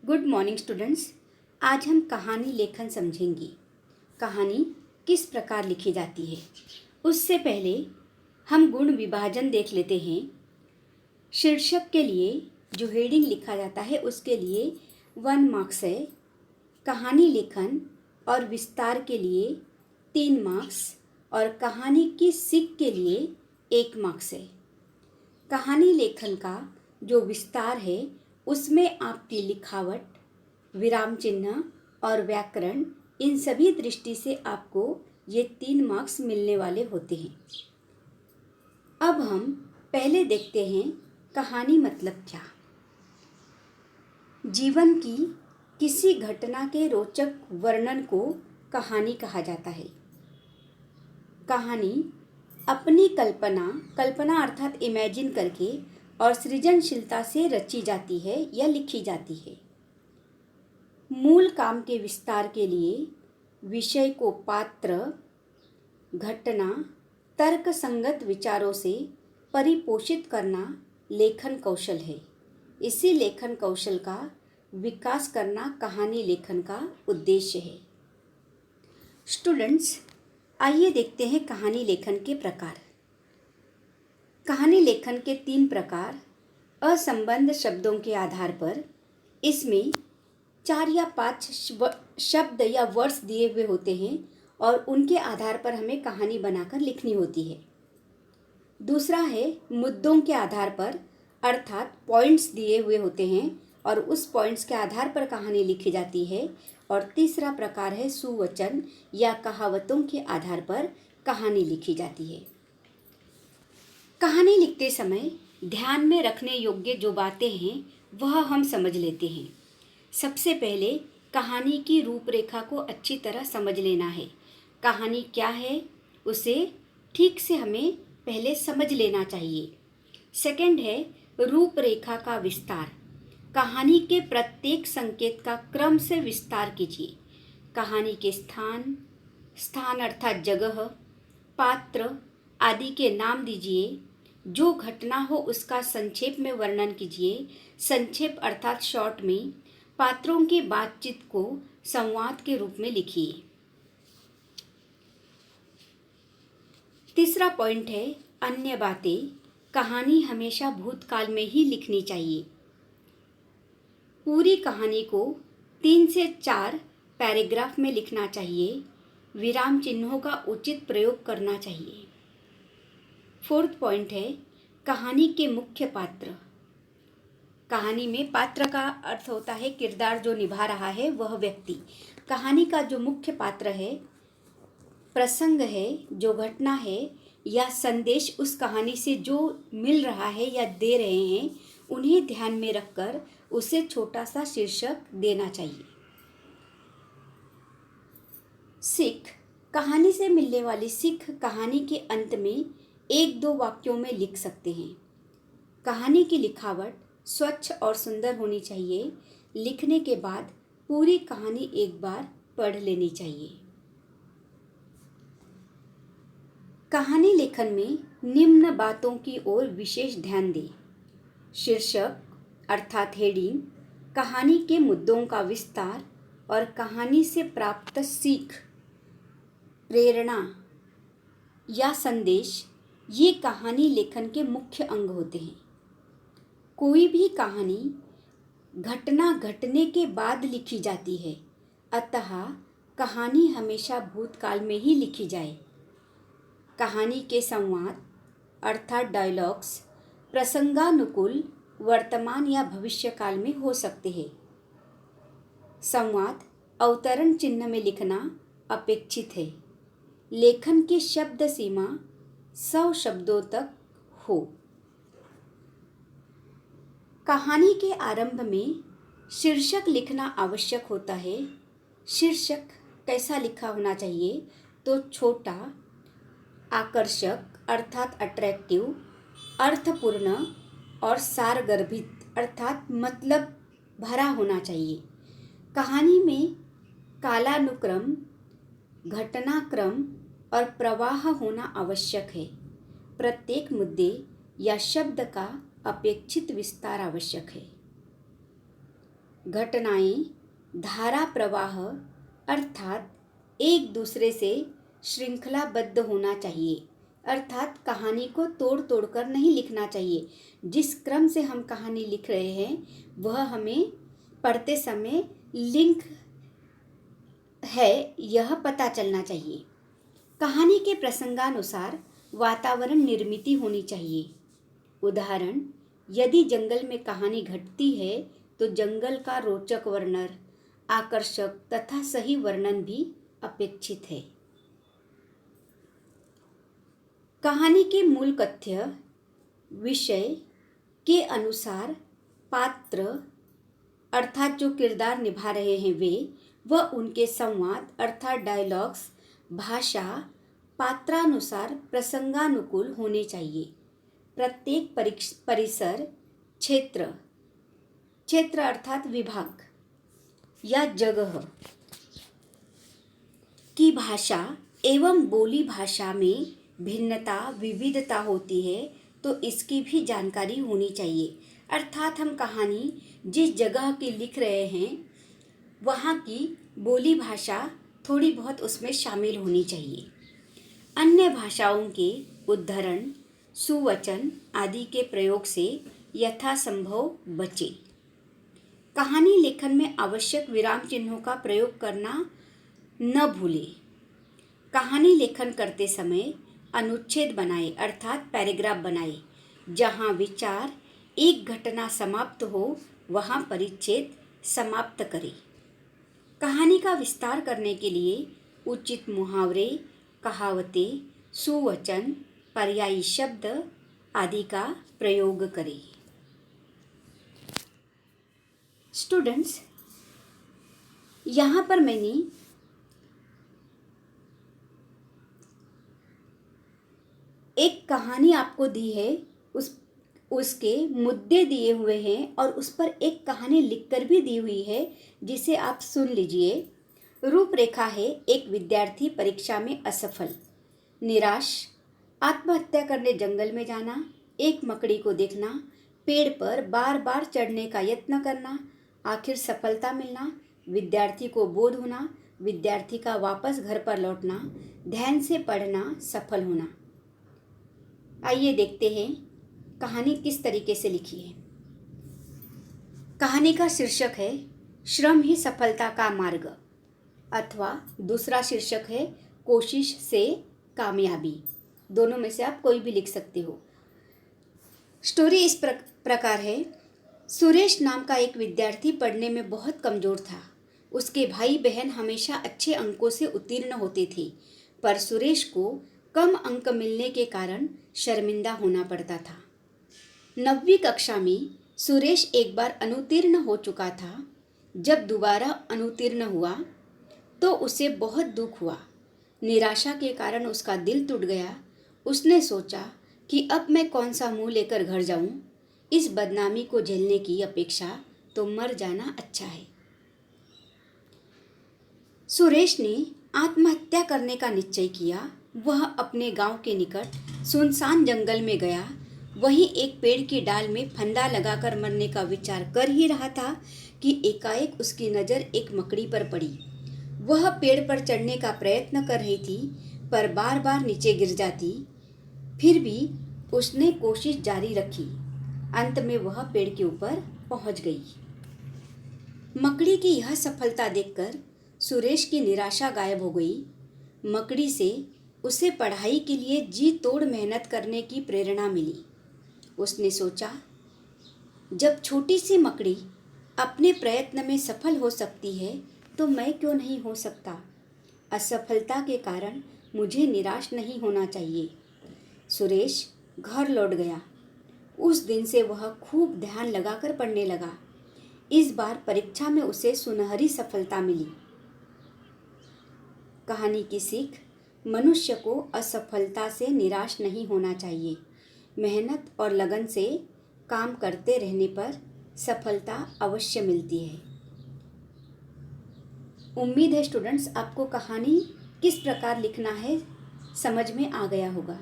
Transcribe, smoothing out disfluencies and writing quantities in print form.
Good morning students. आज हम कहानी लेखन समझेंगे। कहानी किस प्रकार लिखी जाती है उससे पहले हम गुण विभाजन देख लेते हैं। शीर्षक के लिए जो हेडिंग लिखा जाता है उसके लिए 1 मार्क्स है। कहानी लेखन और विस्तार के लिए 3 मार्क्स और कहानी की सीख के लिए 1 मार्क्स है। कहानी लेखन का जो विस्तार है उसमें आपकी लिखावट, विराम चिन्ह और व्याकरण, इन सभी दृष्टि से आपको ये 3 मार्क्स मिलने वाले होते हैं। अब हम पहले देखते हैं कहानी मतलब क्या। जीवन की किसी घटना के रोचक वर्णन को कहानी कहा जाता है। कहानी अपनी कल्पना अर्थात इमेजिन करके और सृजनशीलता से रची जाती है या लिखी जाती है। मूल काम के विस्तार के लिए विषय को पात्र, घटना, तर्क संगत विचारों से परिपोषित करना लेखन कौशल है। इसी लेखन कौशल का विकास करना कहानी लेखन का उद्देश्य है। स्टूडेंट्स, आइए देखते हैं कहानी लेखन के प्रकार। कहानी लेखन के 3 प्रकार असंबद्ध शब्दों के आधार पर इसमें 4 या 5 शब्द या वर्ड्स दिए हुए होते हैं और उनके आधार पर हमें कहानी बनाकर लिखनी होती है। दूसरा है मुद्दों के आधार पर अर्थात पॉइंट्स दिए हुए होते हैं और उस पॉइंट्स के आधार पर कहानी लिखी जाती है। और तीसरा प्रकार है सुवचन या कहावतों के आधार पर कहानी लिखी जाती है। कहानी लिखते समय ध्यान में रखने योग्य जो बातें हैं वह हम समझ लेते हैं। सबसे पहले कहानी की रूपरेखा को अच्छी तरह समझ लेना है। कहानी क्या है उसे ठीक से हमें पहले समझ लेना चाहिए। सेकंड है रूपरेखा का विस्तार। कहानी के प्रत्येक संकेत का क्रम से विस्तार कीजिए। कहानी के स्थान अर्थात जगह, पात्र आदि के नाम दीजिए। जो घटना हो उसका संक्षेप में वर्णन कीजिए। संक्षेप अर्थात शॉर्ट में पात्रों की बातचीत को संवाद के रूप में लिखिए। तीसरा पॉइंट है अन्य बातें। कहानी हमेशा भूतकाल में ही लिखनी चाहिए। पूरी कहानी को 3 से 4 पैराग्राफ में लिखना चाहिए। विराम चिन्हों का उचित प्रयोग करना चाहिए। 4th पॉइंट है कहानी के मुख्य पात्र। कहानी में पात्र का अर्थ होता है किरदार जो निभा रहा है वह व्यक्ति। कहानी का जो मुख्य पात्र है, प्रसंग है, जो घटना है या संदेश उस कहानी से जो मिल रहा है या दे रहे हैं, उन्हें ध्यान में रखकर उसे छोटा सा शीर्षक देना चाहिए। सीख। कहानी से मिलने वाली सीख कहानी के अंत में 1-2 वाक्यों में लिख सकते हैं। कहानी की लिखावट स्वच्छ और सुंदर होनी चाहिए। लिखने के बाद पूरी कहानी एक बार पढ़ लेनी चाहिए। कहानी लेखन में निम्न बातों की ओर विशेष ध्यान दें। शीर्षक अर्थात हेडिंग, कहानी के मुद्दों का विस्तार और कहानी से प्राप्त सीख, प्रेरणा या संदेश, ये कहानी लेखन के मुख्य अंग होते हैं। कोई भी कहानी घटना घटने के बाद लिखी जाती है, अतः कहानी हमेशा भूतकाल में ही लिखी जाए। कहानी के संवाद अर्थात डायलॉग्स प्रसंगानुकूल वर्तमान या भविष्य काल में हो सकते हैं। संवाद अवतरण चिन्ह में लिखना अपेक्षित है। लेखन की शब्द सीमा 100 शब्दों तक हो। कहानी के आरंभ में शीर्षक लिखना आवश्यक होता है। शीर्षक कैसा लिखा होना चाहिए? तो छोटा, आकर्षक अर्थात अट्रैक्टिव, अर्थपूर्ण और सारगर्भित अर्थात मतलब भरा होना चाहिए। कहानी में कालानुक्रम, घटनाक्रम और प्रवाह होना आवश्यक है। प्रत्येक मुद्दे या शब्द का अपेक्षित विस्तार आवश्यक है। घटनाएं धारा प्रवाह अर्थात एक दूसरे से श्रृंखलाबद्ध होना चाहिए, अर्थात कहानी को तोड़ तोड़ कर नहीं लिखना चाहिए। जिस क्रम से हम कहानी लिख रहे हैं वह हमें पढ़ते समय लिंक है यह पता चलना चाहिए। कहानी के प्रसंगानुसार वातावरण निर्मित होनी चाहिए। उदाहरण, यदि जंगल में कहानी घटती है तो जंगल का रोचक वर्णन, आकर्षक तथा सही वर्णन भी अपेक्षित है। कहानी के मूल कथ्य विषय के अनुसार पात्र अर्थात जो किरदार निभा रहे हैं वे व उनके संवाद अर्थात डायलॉग्स भाषा पात्रानुसार प्रसंगानुकूल होने चाहिए। प्रत्येक परिसर क्षेत्र अर्थात विभाग या जगह की भाषा एवं बोली भाषा में भिन्नता विविधता होती है तो इसकी भी जानकारी होनी चाहिए। अर्थात हम कहानी जिस जगह की लिख रहे हैं वहाँ की बोली भाषा थोड़ी बहुत उसमें शामिल होनी चाहिए। अन्य भाषाओं के उद्धरण सुवचन आदि के प्रयोग से यथासंभव बचे। कहानी लेखन में आवश्यक विराम चिन्हों का प्रयोग करना न भूलें। कहानी लेखन करते समय अनुच्छेद बनाए अर्थात पैराग्राफ बनाए। जहाँ विचार एक घटना समाप्त हो वहाँ परिच्छेद समाप्त करें। कहानी का विस्तार करने के लिए उचित मुहावरे कहावतें सुवचन पर्यायी शब्द आदि का प्रयोग करें। स्टूडेंट्स, यहाँ पर मैंने एक कहानी आपको दी है, उसके मुद्दे दिए हुए हैं और उस पर एक कहानी लिखकर भी दी हुई है जिसे आप सुन लीजिए। रूपरेखा है एक विद्यार्थी परीक्षा में असफल, निराश, आत्महत्या करने जंगल में जाना, एक मकड़ी को देखना, पेड़ पर बार बार चढ़ने का यत्न करना, आखिर सफलता मिलना, विद्यार्थी को बोध होना, विद्यार्थी का वापस घर पर लौटना, ध्यान से पढ़ना, सफल होना। आइए देखते हैं कहानी किस तरीके से लिखी है। कहानी का शीर्षक है श्रम ही सफलता का मार्ग अथवा दूसरा शीर्षक है कोशिश से कामयाबी। दोनों में से आप कोई भी लिख सकते हो। स्टोरी इस प्रकार है। सुरेश नाम का एक विद्यार्थी पढ़ने में बहुत कमज़ोर था। उसके भाई बहन हमेशा अच्छे अंकों से उत्तीर्ण होते थे, पर सुरेश को कम अंक मिलने के कारण शर्मिंदा होना पड़ता था। 9वीं कक्षा में सुरेश एक बार अनुत्तीर्ण हो चुका था। जब दोबारा अनुत्तीर्ण हुआ तो उसे बहुत दुख हुआ। निराशा के कारण उसका दिल टूट गया। उसने सोचा कि अब मैं कौन सा मुंह लेकर घर जाऊं। इस बदनामी को झेलने की अपेक्षा तो मर जाना अच्छा है। सुरेश ने आत्महत्या करने का निश्चय किया। वह अपने गांव के निकट सुनसान जंगल में गया। वहीं एक पेड़ की डाल में फंदा लगाकर मरने का विचार कर ही रहा था कि एकाएक उसकी नज़र एक मकड़ी पर पड़ी। वह पेड़ पर चढ़ने का प्रयत्न कर रही थी, पर बार बार नीचे गिर जाती। फिर भी उसने कोशिश जारी रखी। अंत में वह पेड़ के ऊपर पहुंच गई। मकड़ी की यह सफलता देखकर सुरेश की निराशा गायब हो गई। मकड़ी से उसे पढ़ाई के लिए जी तोड़ मेहनत करने की प्रेरणा मिली। उसने सोचा, जब छोटी सी मकड़ी अपने प्रयत्न में सफल हो सकती है तो मैं क्यों नहीं हो सकता। असफलता के कारण मुझे निराश नहीं होना चाहिए। सुरेश घर लौट गया। उस दिन से वह खूब ध्यान लगाकर पढ़ने लगा। इस बार परीक्षा में उसे सुनहरी सफलता मिली। कहानी की सीख, मनुष्य को असफलता से निराश नहीं होना चाहिए। मेहनत और लगन से काम करते रहने पर सफलता अवश्य मिलती है। उम्मीद है स्टूडेंट्स आपको कहानी किस प्रकार लिखना है समझ में आ गया होगा।